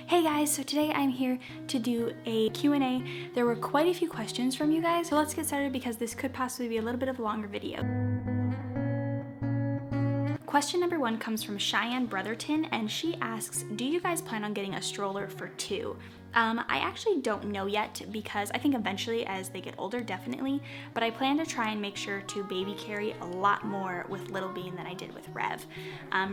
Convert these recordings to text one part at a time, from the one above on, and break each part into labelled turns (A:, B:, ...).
A: Hey guys, so today I'm here to do a Q&A. There were quite a few questions from you guys, so let's get started because this could possibly be a little bit of a longer video. Question number 1 comes from Cheyenne Brotherton, and she asks, do you guys plan on getting a stroller for 2? I actually don't know yet because I think eventually as they get older, definitely, but I plan to try and make sure to baby carry a lot more with Little Bean than I did with Rev.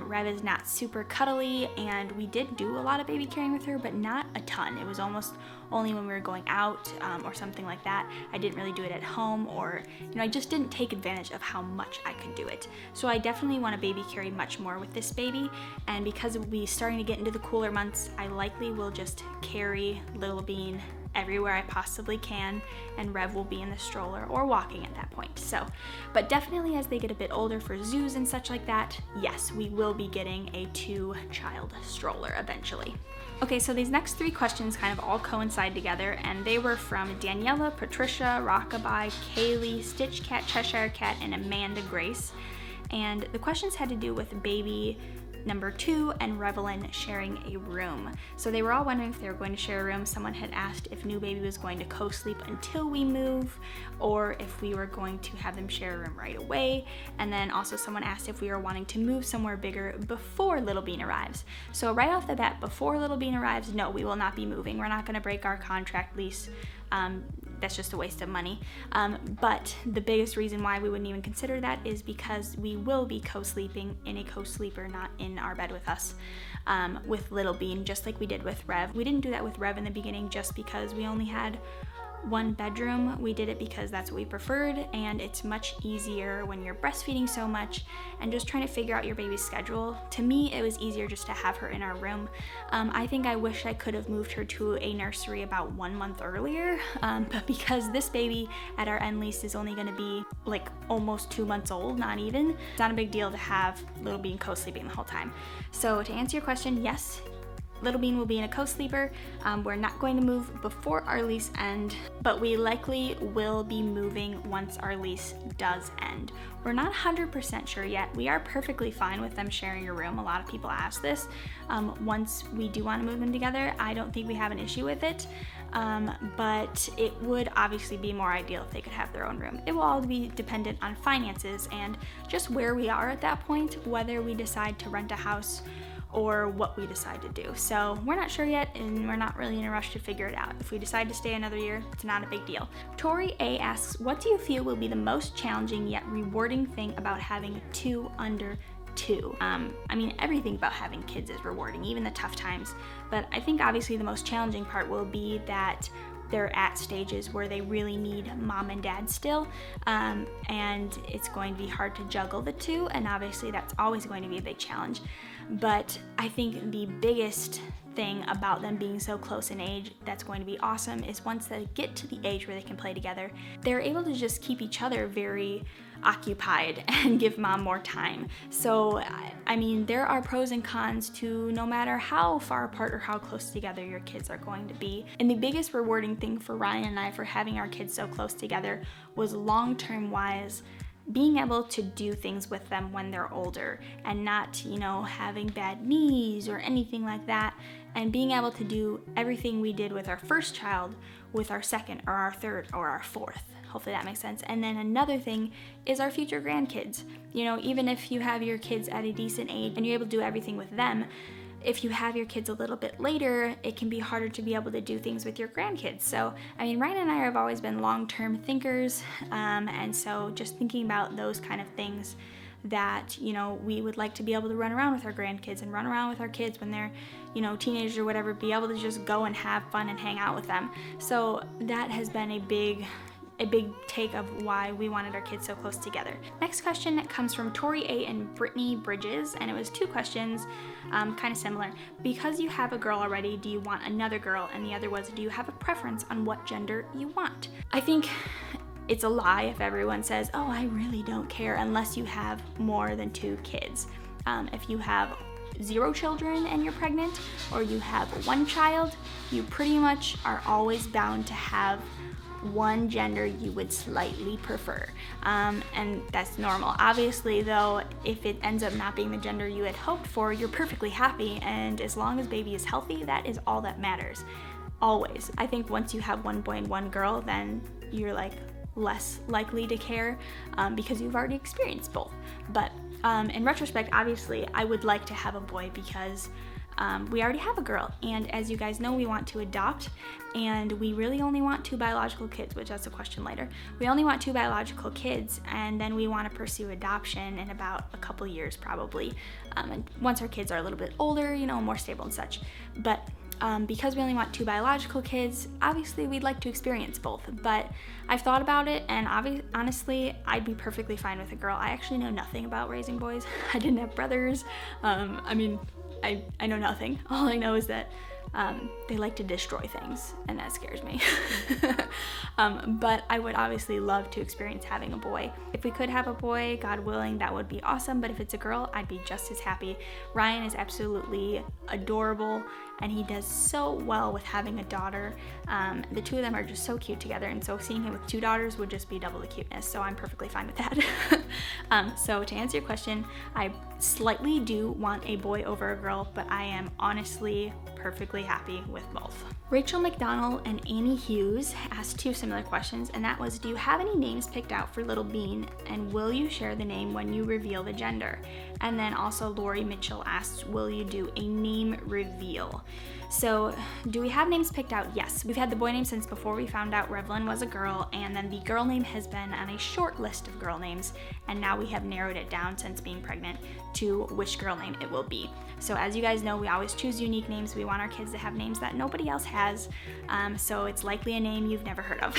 A: Rev is not super cuddly, and we did do a lot of baby carrying with her, but not a ton. It was almost only when we were going out or something like that. I didn't really do it at home, or I just didn't take advantage of how much I could do it. So I definitely want to baby carry much more with this baby, and because we'll be starting to get into the cooler months, I likely will just carry Little Bean everywhere I possibly can, and Rev will be in the stroller or walking at that point. So, but definitely as they get a bit older for zoos and such like that, yes, we will be getting a 2-child stroller eventually. Okay, so these next 3 questions kind of all coincide together, and they were from Daniela, Patricia, Rockabye, Kaylee, Stitch Cat, Cheshire Cat, and Amanda Grace. And the questions had to do with baby number 2 and Revelyn sharing a room. So they were all wondering if they were going to share a room. Someone had asked if new baby was going to co-sleep until we move, or if we were going to have them share a room right away. And then also someone asked if we were wanting to move somewhere bigger before Little Bean arrives. So right off the bat, before Little Bean arrives, no, we will not be moving. We're not going to break our contract lease. That's just a waste of money. But the biggest reason why we wouldn't even consider that is because we will be co-sleeping in a co-sleeper, not in our bed with us, with Little Bean, just like we did with Rev. We didn't do that with Rev in the beginning just because we only had 1 bedroom. We did it because that's what we preferred, and it's much easier when you're breastfeeding so much and just trying to figure out your baby's schedule. To me, it was easier just to have her in our room. I think I wish I could have moved her to a nursery about 1 month earlier, but because this baby at our end lease is only going to be like almost 2 months old, not even, it's not a big deal to have Little Bean co-sleeping the whole time. So to answer your question, yes, Little Bean will be in a co-sleeper. We're not going to move before our lease end, but we likely will be moving once our lease does end. We're not 100% sure yet. We are perfectly fine with them sharing a room. A lot of people ask this. Once we do want to move them together, I don't think we have an issue with it, but it would obviously be more ideal if they could have their own room. It will all be dependent on finances and just where we are at that point, whether we decide to rent a house or what we decide to do. So we're not sure yet, and we're not really in a rush to figure it out. If we decide to stay another year, it's not a big deal. Tori A asks, what do you feel will be the most challenging yet rewarding thing about having 2 under 2? I mean, everything about having kids is rewarding, even the tough times, but I think obviously the most challenging part will be that they're at stages where they really need mom and dad still, and it's going to be hard to juggle the 2, and obviously that's always going to be a big challenge. But I think the biggest thing about them being so close in age that's going to be awesome is once they get to the age where they can play together, they're able to just keep each other very occupied and give mom more time. So I mean, there are pros and cons to no matter how far apart or how close together your kids are going to be. And the biggest rewarding thing for Ryan and I for having our kids so close together was long-term wise being able to do things with them when they're older and not, having bad knees or anything like that, and being able to do everything we did with our first child with our second or our third or our fourth. Hopefully that makes sense. And then another thing is our future grandkids. Even if you have your kids at a decent age and you're able to do everything with them, if you have your kids a little bit later, it can be harder to be able to do things with your grandkids. So, I mean, Ryan and I have always been long-term thinkers, and so just thinking about those kind of things that, we would like to be able to run around with our grandkids and run around with our kids when they're, teenagers or whatever, be able to just go and have fun and hang out with them. So that has been a big take of why we wanted our kids so close together. Next question comes from Tori A and Brittany Bridges, and it was 2 questions, kind of similar. Because you have a girl already, do you want another girl? And the other was, do you have a preference on what gender you want? I think it's a lie if everyone says, oh, I really don't care, unless you have more than 2 kids. If you have 0 children and you're pregnant, or you have 1 child, you pretty much are always bound to have one gender you would slightly prefer, and that's normal. Obviously though, if it ends up not being the gender you had hoped for, you're perfectly happy, and as long as baby is healthy, that is all that matters. Always. I think once you have one boy and one girl, then you're like less likely to care, because you've already experienced both. But in retrospect, obviously I would like to have a boy because we already have a girl, and as you guys know, we want to adopt, and we really only want 2 biological kids, which that's a question later. We only want 2 biological kids, and then we want to pursue adoption in about a couple years probably, and once our kids are a little bit older, you know, more stable and such. But because we only want 2 biological kids, obviously we'd like to experience both. But I've thought about it, and honestly, I'd be perfectly fine with a girl. I actually know nothing about raising boys. I didn't have brothers. I know nothing. All I know is that they like to destroy things, and that scares me. But I would obviously love to experience having a boy. If we could have a boy, God willing, that would be awesome, but if it's a girl, I'd be just as happy. Ryan is absolutely adorable, and he does so well with having a daughter. The 2 of them are just so cute together, and so seeing him with 2 daughters would just be double the cuteness, so I'm perfectly fine with that. So to answer your question, I slightly do want a boy over a girl, but I am honestly perfectly happy with both. Rachel McDonald and Annie Hughes asked 2 similar questions, and that was, do you have any names picked out for little Bean, and will you share the name when you reveal the gender? And then also Lori Mitchell asked, will you do a name reveal? So do we have names picked out? Yes, we've had the boy name since before we found out Revlin was a girl, and then the girl name has been on a short list of girl names, and now we have narrowed it down since being pregnant to which girl name it will be. So as you guys know, we always choose unique names. We want our kids to have names that nobody else has, so it's likely a name you've never heard of.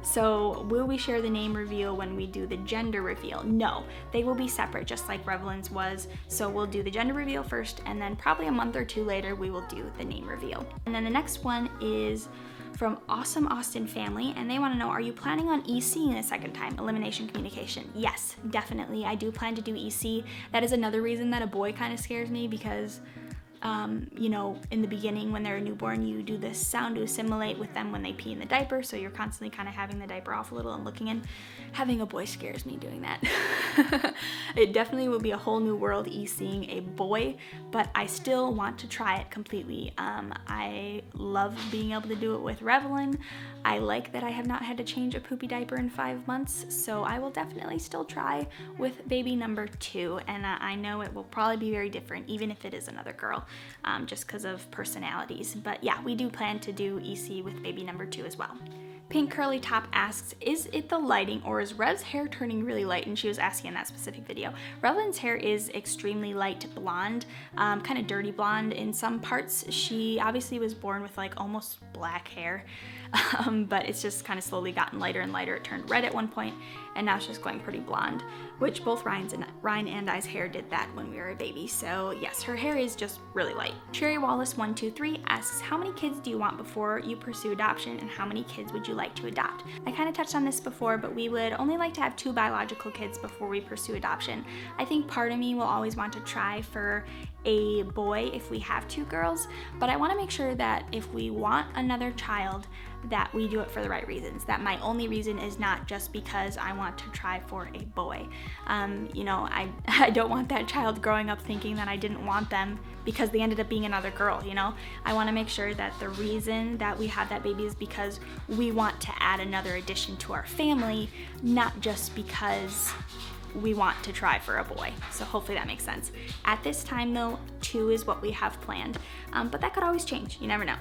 A: So will we share the name reveal when we do the gender reveal? No, they will be separate, just like Revlin's was. So we'll do the gender reveal first, and then probably a month or 2 later, we will do the name reveal. And then the next one is from Awesome Austin Family, and they want to know, are you planning on ECing a second time? Elimination communication. Yes, definitely. I do plan to do EC. That is another reason that a boy kind of scares me, because you know, in the beginning when they're a newborn, you do this sound to assimilate with them when they pee in the diaper, so you're constantly kind of having the diaper off a little and looking in. Having a boy scares me doing that. It definitely will be a whole new world seeing a boy, but I still want to try it completely. I love being able to do it with Revlin. I like that I have not had to change a poopy diaper in 5 months, so I will definitely still try with baby number 2, and I know it will probably be very different, even if it is another girl, just because of personalities. But yeah, we do plan to do EC with baby number 2 as well. Pink Curly Top asks, is it the lighting or is Rev's hair turning really light? And she was asking in that specific video. Revlin's hair is extremely light blonde, kind of dirty blonde in some parts. She obviously was born with like almost black hair, but it's just kind of slowly gotten lighter and lighter. It turned red at one point, and now it's just going pretty blonde, which both Ryan and I's hair did that when we were a baby. So yes, her hair is just really light. Cherry Wallace 123 asks, how many kids do you want before you pursue adoption, and how many kids would you like to adopt? I kind of touched on this before, but we would only like to have 2 biological kids before we pursue adoption. I think part of me will always want to try for a boy if we have 2 girls, but I want to make sure that if we want another child, that we do it for the right reasons, that my only reason is not just because I want to try for a boy. You know, I don't want that child growing up thinking that I didn't want them because they ended up being another girl, you know? I want to make sure that the reason that we have that baby is because we want to add another addition to our family, not just because we want to try for a boy. So hopefully that makes sense. At this time though, 2 is what we have planned, but that could always change, you never know.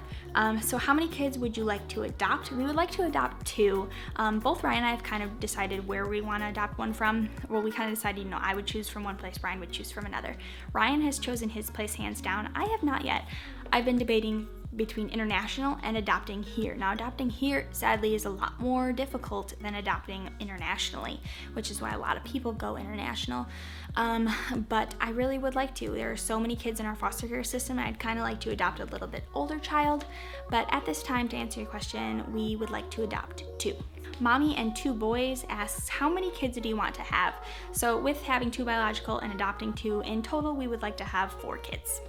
A: So how many kids would you like to adopt? We would like to adopt 2. Both Ryan and I have kind of decided where we want to adopt one from. Well, we kind of decided, you know, I would choose from one place, Ryan would choose from another. Ryan has chosen his place hands down. I have not yet. I've been debating between international and adopting here. Now, adopting here, sadly, is a lot more difficult than adopting internationally, which is why a lot of people go international. But I really would like to. There are so many kids in our foster care system, I'd kind of like to adopt a little bit older child. But at this time, to answer your question, we would like to adopt 2. Mommy and 2 boys asks, how many kids do you want to have? So with having 2 biological and adopting 2, in total, we would like to have 4 kids.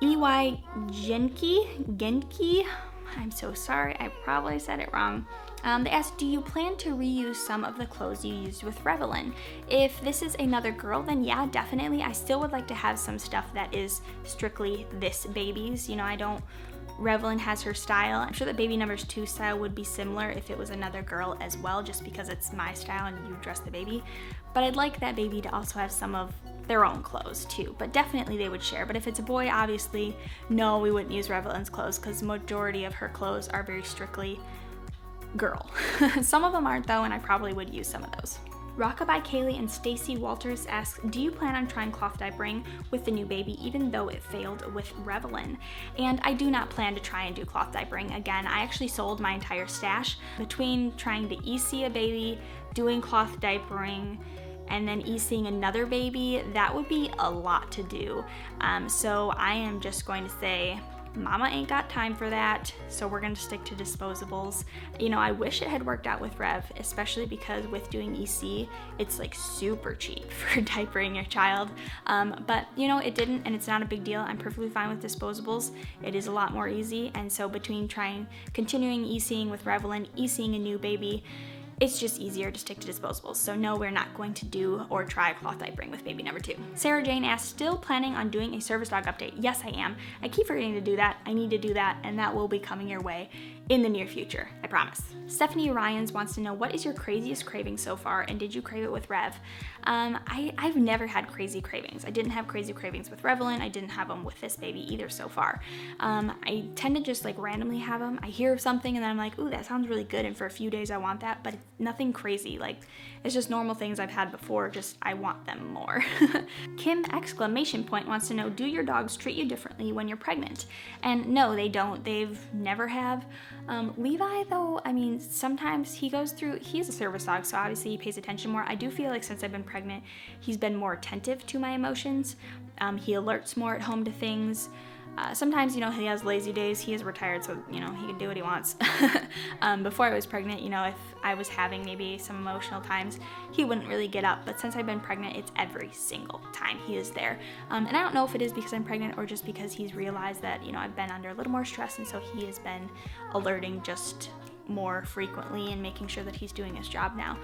A: EY Genki, I'm so sorry, I probably said it wrong. They asked, do you plan to reuse some of the clothes you used with Revelyn? If this is another girl, then yeah, definitely. I still would like to have some stuff that is strictly this baby's. You know, Revelyn has her style. I'm sure that baby number 2 style would be similar if it was another girl as well, just because it's my style and you dress the baby. But I'd like that baby to also have some of their own clothes too, but definitely they would share. But if it's a boy, obviously, no, we wouldn't use Revelyn's clothes because the majority of her clothes are very strictly girl. Some of them aren't though, and I probably would use some of those. Rockabye Kaylee and Stacy Walters ask, do you plan on trying cloth diapering with the new baby even though it failed with Revelyn? And I do not plan to try and do cloth diapering again. I actually sold my entire stash. Between trying to EC a baby, doing cloth diapering, and then ECing another baby, that would be a lot to do. So I am just going to say, Mama ain't got time for that, so we're gonna stick to disposables. You know, I wish it had worked out with Rev, especially because with doing EC, it's like super cheap for diapering your child. But you know, it didn't, and it's not a big deal. I'm perfectly fine with disposables. It is a lot more easy, and so between continuing ECing with Revelyn, ECing a new baby, it's just easier to stick to disposables. So no, we're not going to do or try cloth diapering with baby number 2. Sarah Jane asked, still planning on doing a service dog update? Yes, I am. I keep forgetting to do that. I need to do that, and that will be coming your way in the near future, I promise. Stephanie Ryans wants to know, what is your craziest craving so far, and did you crave it with Rev? I've never had crazy cravings. I didn't have crazy cravings with Revelyn. I didn't have them with this baby either so far. I tend to just like randomly have them. I hear of something and then I'm like, ooh, that sounds really good, and for a few days I want that, but nothing crazy. Like, it's just normal things I've had before, just I want them more. Kim ! Wants to know, do your dogs treat you differently when you're pregnant? And no, they don't. They've never have. Levi though, I mean, sometimes he's a service dog, so obviously he pays attention more. I do feel like since I've been pregnant, he's been more attentive to my emotions. He alerts more at home to things. Sometimes, you know, he has lazy days. He is retired, so, you know, he can do what he wants. Before I was pregnant, you know, if I was having maybe some emotional times, he wouldn't really get up. But since I've been pregnant, it's every single time he is there. And I don't know if it is because I'm pregnant or just because he's realized that, you know, I've been under a little more stress, and so he has been alerting just more frequently and making sure that he's doing his job now.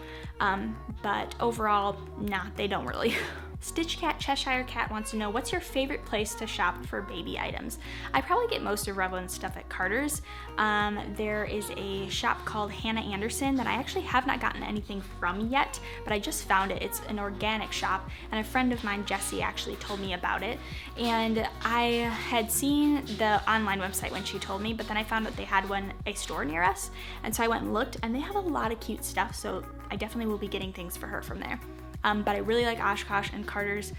A: But overall, nah, they don't really. Stitch Cat Cheshire Cat wants to know, what's your favorite place to shop for baby items? I probably get most of Revelyn's stuff at Carter's. There is a shop called Hannah Anderson that I actually have not gotten anything from yet, but I just found it. It's an organic shop, and a friend of mine, Jessie, actually told me about it. And I had seen the online website when she told me, but then I found out they had a store near us, and so I went and looked, and they have a lot of cute stuff, so I definitely will be getting things for her from there. But I really like Oshkosh and Carter's,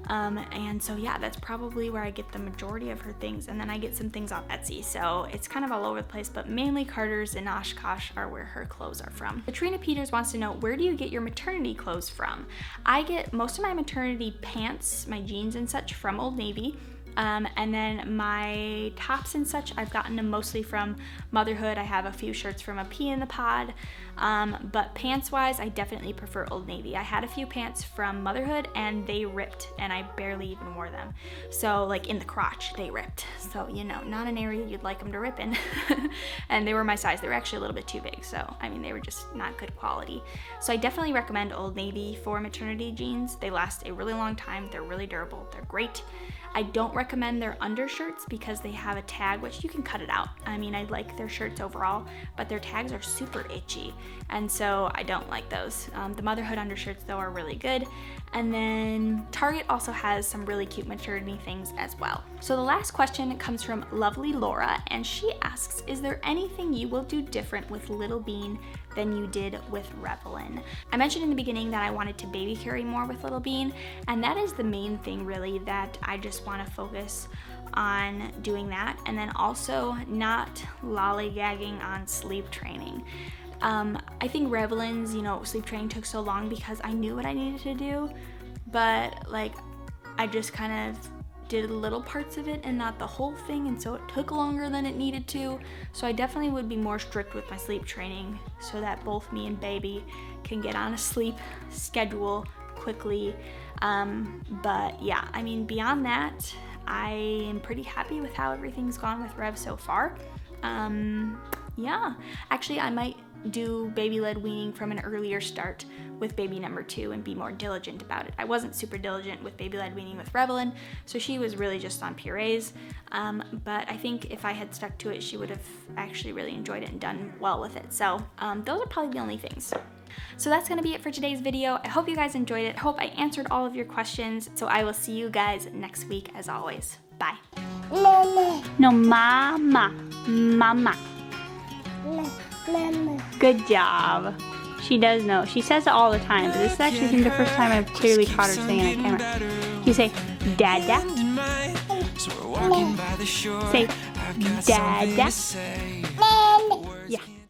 A: and so yeah, that's probably where I get the majority of her things, and then I get some things off Etsy, so it's kind of all over the place, but mainly Carter's and Oshkosh are where her clothes are from. Katrina Peters wants to know, where do you get your maternity clothes from? I get most of my maternity pants, my jeans and such, from Old Navy. And then my tops and such, I've gotten them mostly from Motherhood. I have a few shirts from A Pea in the Pod, but pants wise, I definitely prefer Old Navy. I had a few pants from Motherhood and they ripped, and I barely even wore them. So like in the crotch, they ripped. So, you know, not an area you'd like them to rip in. And they were my size. They were actually a little bit too big. So, I mean, they were just not good quality. So I definitely recommend Old Navy for maternity jeans. They last a really long time. They're really durable. They're great. I don't recommend their undershirts because they have a tag, which you can cut it out. I mean, I like their shirts overall, but their tags are super itchy, and so I don't like those. The Motherhood undershirts, though, are really good. And then Target also has some really cute maternity things as well. So the last question comes from Lovely Laura, and she asks, is there anything you will do different with Little Bean than you did with Revelyn? I mentioned in the beginning that I wanted to baby carry more with Little Bean, and that is the main thing really, that I just want to focus on doing that, and then also not lollygagging on sleep training. I think Revelyn's, sleep training took so long because I knew what I needed to do, but like I just kind of did little parts of it and not the whole thing, and so it took longer than it needed to. So I definitely would be more strict with my sleep training so that both me and baby can get on a sleep schedule quickly. But yeah, I mean, beyond that, I am pretty happy with how everything's gone with Rev so far. Yeah, actually I might do baby-led weaning from an earlier start with baby number 2 and be more diligent about it. I wasn't super diligent with baby-led weaning with Revelyn, so she was really just on purees, but I think if I had stuck to it, she would have actually really enjoyed it and done well with it. So those are probably the only things. So that's gonna be it for today's video. I hope you guys enjoyed it. I hope I answered all of your questions. So I will see you guys next week as always. Bye.
B: Mama.
A: No, mama. Mama.
B: Mama.
A: Good job. She does know. She says it all the time, but this is actually I think the first time I've clearly caught her saying it on camera. You say, Dada. Say, Dada.